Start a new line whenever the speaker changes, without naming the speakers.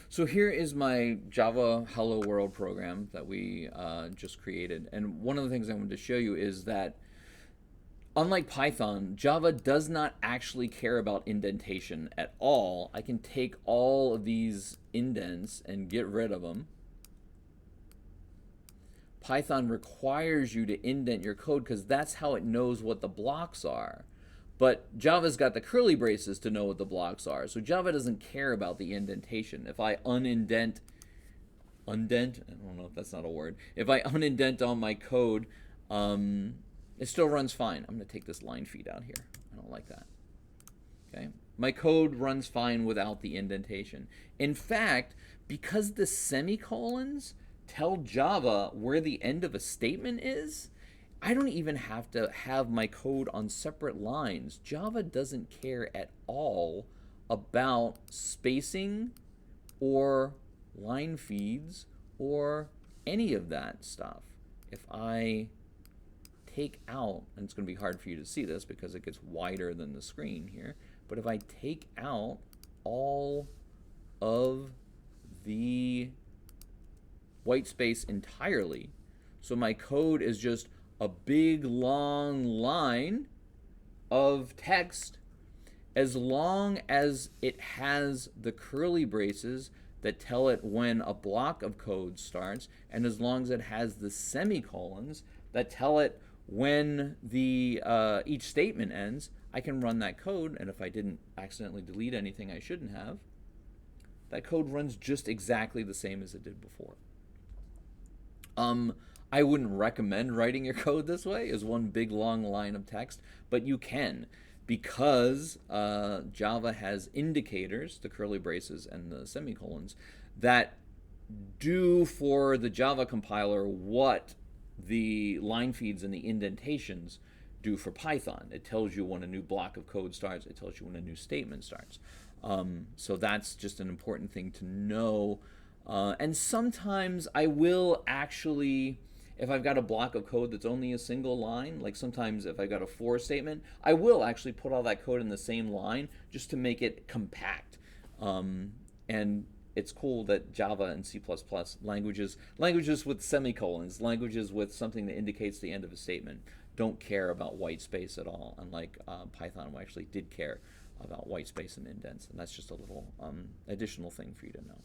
So here is my Java Hello World program that we just created. And one of the things I wanted to show you is that unlike Python, Java does not actually care about indentation at all. I can take all of these indents and get rid of them. Python requires you to indent your code because that's how it knows what the blocks are. But Java's got the curly braces to know what the blocks are. So Java doesn't care about the indentation. If I undent, I don't know if that's not a word. If I unindent on my code, it still runs fine. I'm going to take this line feed out here. I don't like that. Okay. My code runs fine without the indentation. In fact, because the semicolons tell Java where the end of a statement is, I don't even have to have my code on separate lines. Java doesn't care at all about spacing or line feeds or any of that stuff. If I take out, and it's going to be hard for you to see this because it gets wider than the screen here, but if I take out all of the white space entirely, so my code is just a big long line of text, as long as it has the curly braces that tell it when a block of code starts, and as long as it has the semicolons that tell it when the each statement ends, I can run that code, and if I didn't accidentally delete anything I shouldn't have, that code runs just exactly the same as it did before. I wouldn't recommend writing your code this way as one big long line of text, but you can, because Java has indicators, the curly braces and the semicolons, that do for the Java compiler what the line feeds and the indentations do for Python. It tells you when a new block of code starts. It tells you when a new statement starts. So that's just an important thing to know. And sometimes I will actually, if I've got a block of code that's only a single line, like sometimes if I've got a for statement, I will actually put all that code in the same line just to make it compact. And it's cool that Java and C++ languages with semicolons, languages with something that indicates the end of a statement, don't care about white space at all, unlike Python, who actually did care about white space and indents. And that's just a little additional thing for you to know.